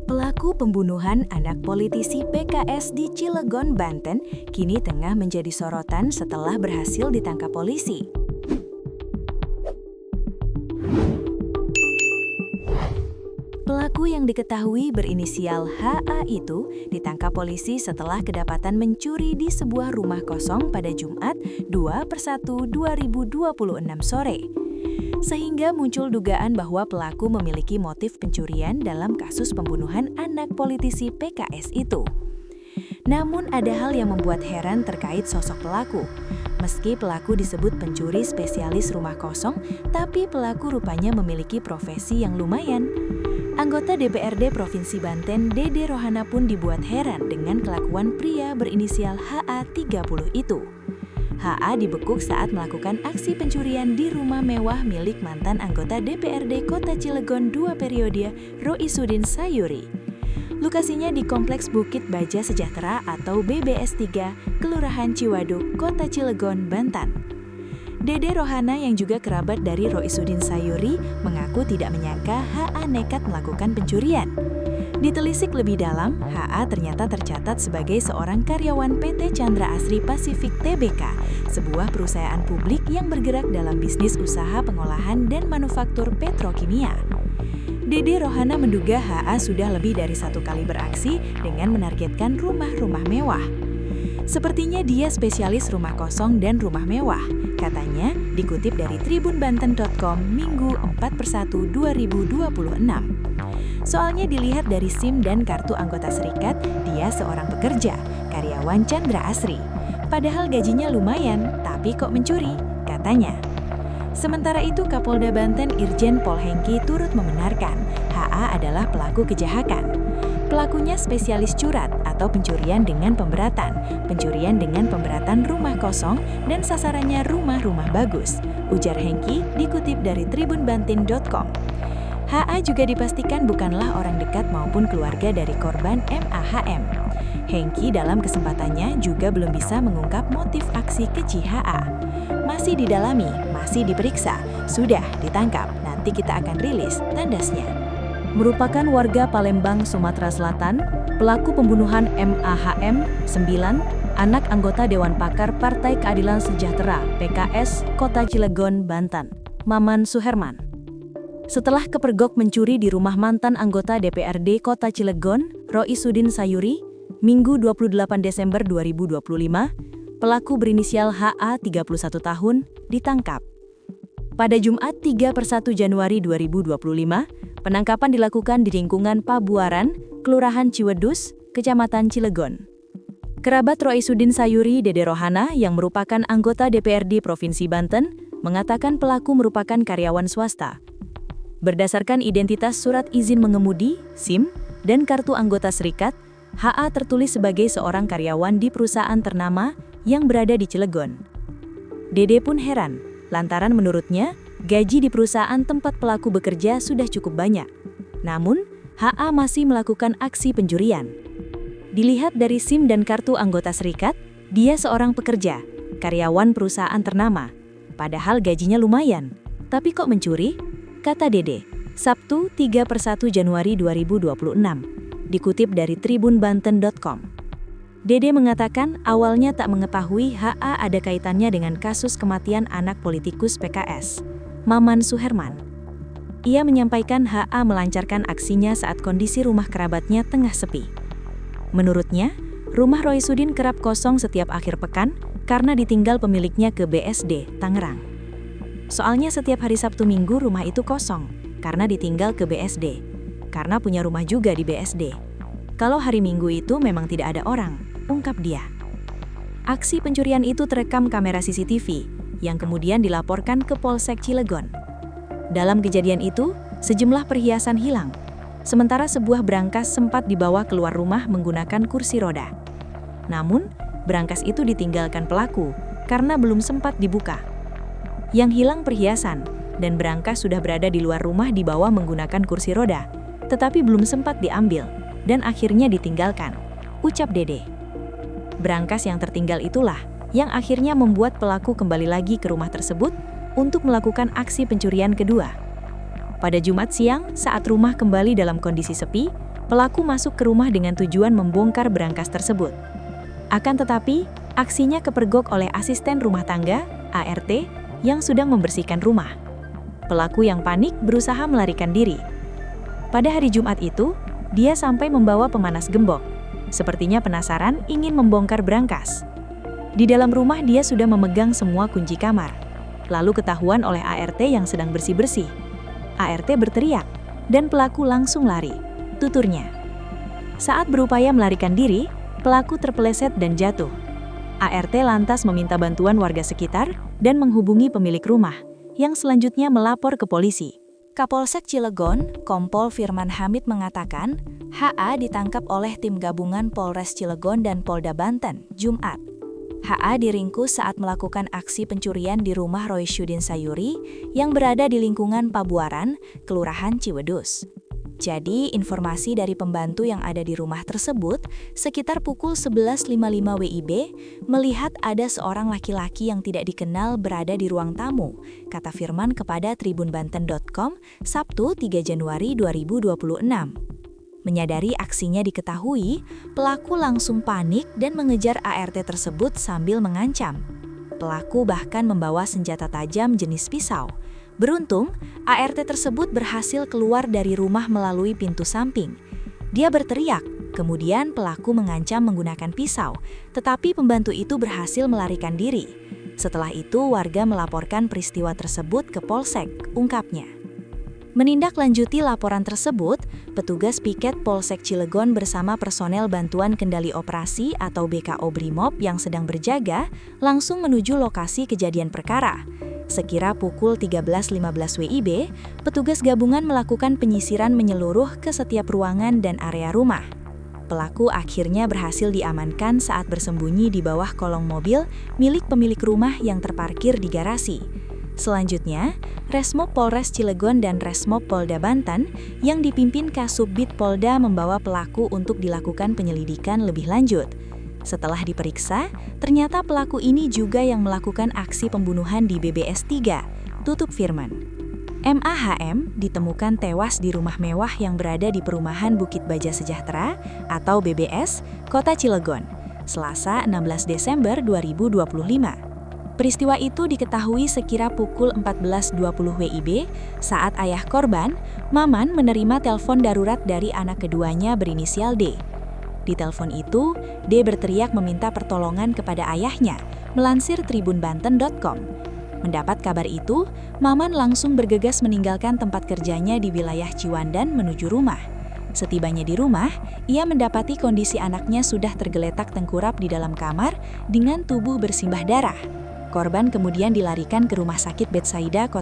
Pelaku pembunuhan anak politisi PKS di Cilegon, Banten, kini tengah menjadi sorotan setelah berhasil ditangkap polisi. Pelaku yang diketahui berinisial HA itu ditangkap polisi setelah kedapatan mencuri di sebuah rumah kosong pada Jumat 2/1/2026 sore. Sehingga muncul dugaan bahwa pelaku memiliki motif pencurian dalam kasus pembunuhan anak politisi PKS itu. Namun ada hal yang membuat heran terkait sosok pelaku. Meski pelaku disebut pencuri spesialis rumah kosong, tapi pelaku rupanya memiliki profesi yang lumayan. Anggota DPRD Provinsi Banten, Dede Rohana pun dibuat heran dengan kelakuan pria berinisial HA 30 itu. HA dibekuk saat melakukan aksi pencurian di rumah mewah milik mantan anggota DPRD Kota Cilegon 2 periode, Roisudin Sayuri. Lokasinya di Kompleks Bukit Baja Sejahtera atau BBS 3, Kelurahan Ciwaduk, Kota Cilegon, Banten. Dede Rohana yang juga kerabat dari Roisudin Sayuri mengaku tidak menyangka HA nekat melakukan pencurian. Ditelisik lebih dalam, HA ternyata tercatat sebagai seorang karyawan PT Chandra Asri Pasifik Tbk, sebuah perusahaan publik yang bergerak dalam bisnis usaha pengolahan dan manufaktur petrokimia. Dede Rohana menduga HA sudah lebih dari satu kali beraksi dengan menargetkan rumah-rumah mewah. Sepertinya dia spesialis rumah kosong dan rumah mewah, katanya dikutip dari tribunbanten.com Minggu 4/1/2026. Soalnya dilihat dari SIM dan kartu anggota serikat, dia seorang pekerja, karyawan Chandra Asri. Padahal gajinya lumayan, tapi kok mencuri, katanya. Sementara itu Kapolda Banten Irjen Pol Hengki turut membenarkan HA adalah pelaku kejahatan. Pelakunya spesialis curat atau pencurian dengan pemberatan rumah kosong dan sasarannya rumah-rumah bagus, ujar Hengki dikutip dari tribunbanten.com. HA juga dipastikan bukanlah orang dekat maupun keluarga dari korban MAHM. Hengki dalam kesempatannya juga belum bisa mengungkap motif aksi keji HA. Masih didalami, masih diperiksa, sudah ditangkap, nanti kita akan rilis, tandasnya. Merupakan warga Palembang, Sumatera Selatan, pelaku pembunuhan MAHM 9, anak anggota Dewan Pakar Partai Keadilan Sejahtera PKS Kota Cilegon, Banten, Maman Suherman. Setelah kepergok mencuri di rumah mantan anggota DPRD Kota Cilegon, Roisudin Sayuri, Minggu 28 Desember 2025, pelaku berinisial HA 31 tahun ditangkap. Pada Jumat 3/1 Januari 2025, penangkapan dilakukan di lingkungan Pabuaran, Kelurahan Ciwedus, Kecamatan Cilegon. Kerabat Roisudin Sayuri, Dede Rohana, yang merupakan anggota DPRD Provinsi Banten, mengatakan pelaku merupakan karyawan swasta. Berdasarkan identitas surat izin mengemudi, SIM, dan kartu anggota serikat, HA tertulis sebagai seorang karyawan di perusahaan ternama yang berada di Cilegon. Dede pun heran, lantaran menurutnya, gaji di perusahaan tempat pelaku bekerja sudah cukup banyak. Namun, HA masih melakukan aksi pencurian. Dilihat dari SIM dan kartu anggota serikat, dia seorang pekerja, karyawan perusahaan ternama. Padahal gajinya lumayan, tapi kok mencuri? Kata Dede, Sabtu 3/1 Januari 2026, dikutip dari tribunbanten.com. Dede mengatakan awalnya tak mengetahui HA ada kaitannya dengan kasus kematian anak politikus PKS, Maman Suherman. Ia menyampaikan HA melancarkan aksinya saat kondisi rumah kerabatnya tengah sepi. Menurutnya, rumah Roisudin kerap kosong setiap akhir pekan karena ditinggal pemiliknya ke BSD, Tangerang. Soalnya setiap hari Sabtu Minggu rumah itu kosong, karena ditinggal ke BSD. Karena punya rumah juga di BSD. Kalau hari Minggu itu memang tidak ada orang, ungkap dia. Aksi pencurian itu terekam kamera CCTV, yang kemudian dilaporkan ke Polsek Cilegon. Dalam kejadian itu, sejumlah perhiasan hilang. Sementara sebuah brankas sempat dibawa keluar rumah menggunakan kursi roda. Namun, brankas itu ditinggalkan pelaku, karena belum sempat dibuka. Yang hilang perhiasan, dan brankas sudah berada di luar rumah dibawa menggunakan kursi roda, tetapi belum sempat diambil, dan akhirnya ditinggalkan, ucap Dede. Brankas yang tertinggal itulah yang akhirnya membuat pelaku kembali lagi ke rumah tersebut untuk melakukan aksi pencurian kedua. Pada Jumat siang, saat rumah kembali dalam kondisi sepi, pelaku masuk ke rumah dengan tujuan membongkar berangkas tersebut. Akan tetapi, aksinya kepergok oleh asisten rumah tangga, ART, yang sedang membersihkan rumah. Pelaku yang panik berusaha melarikan diri. Pada hari Jumat itu, dia sampai membawa pemanas gembok. Sepertinya penasaran ingin membongkar berangkas. Di dalam rumah dia sudah memegang semua kunci kamar. Lalu ketahuan oleh ART yang sedang bersih-bersih. ART berteriak, dan pelaku langsung lari, tuturnya. Saat berupaya melarikan diri, pelaku terpeleset dan jatuh. ART lantas meminta bantuan warga sekitar dan menghubungi pemilik rumah, yang selanjutnya melapor ke polisi. Kapolsek Cilegon, Kompol Firman Hamid mengatakan, HA ditangkap oleh tim gabungan Polres Cilegon dan Polda Banten, Jumat. HA diringkus saat melakukan aksi pencurian di rumah Roisyudin Sayuri yang berada di lingkungan Pabuaran, Kelurahan Ciwedus. Jadi, informasi dari pembantu yang ada di rumah tersebut, sekitar pukul 11.55 WIB, melihat ada seorang laki-laki yang tidak dikenal berada di ruang tamu, kata Firman kepada tribunbanten.com, Sabtu 3 Januari 2026. Menyadari aksinya diketahui, pelaku langsung panik dan mengejar ART tersebut sambil mengancam. Pelaku bahkan membawa senjata tajam jenis pisau. Beruntung, ART tersebut berhasil keluar dari rumah melalui pintu samping. Dia berteriak, kemudian pelaku mengancam menggunakan pisau, tetapi pembantu itu berhasil melarikan diri. Setelah itu, warga melaporkan peristiwa tersebut ke Polsek, ungkapnya. Menindaklanjuti laporan tersebut, petugas piket Polsek Cilegon bersama personel Bantuan Kendali Operasi atau BKO Brimob yang sedang berjaga langsung menuju lokasi kejadian perkara. Sekira pukul 13.15 WIB, petugas gabungan melakukan penyisiran menyeluruh ke setiap ruangan dan area rumah. Pelaku akhirnya berhasil diamankan saat bersembunyi di bawah kolong mobil milik pemilik rumah yang terparkir di garasi. Selanjutnya, Resmob Polres Cilegon dan Resmob Polda Banten yang dipimpin Kasubdit Polda membawa pelaku untuk dilakukan penyelidikan lebih lanjut. Setelah diperiksa, ternyata pelaku ini juga yang melakukan aksi pembunuhan di BBS 3, tutup Firman. MAHM ditemukan tewas di rumah mewah yang berada di perumahan Bukit Baja Sejahtera atau BBS, Kota Cilegon, Selasa 16 Desember 2025. Peristiwa itu diketahui sekira pukul 14.20 WIB saat ayah korban, Maman, menerima telepon darurat dari anak keduanya berinisial D. Di telepon itu, D berteriak meminta pertolongan kepada ayahnya, melansir tribunbanten.com. Mendapat kabar itu, Maman langsung bergegas meninggalkan tempat kerjanya di wilayah Ciwandan menuju rumah. Setibanya di rumah, ia mendapati kondisi anaknya sudah tergeletak tengkurap di dalam kamar dengan tubuh bersimbah darah. Korban kemudian dilarikan ke Rumah Sakit Betsaida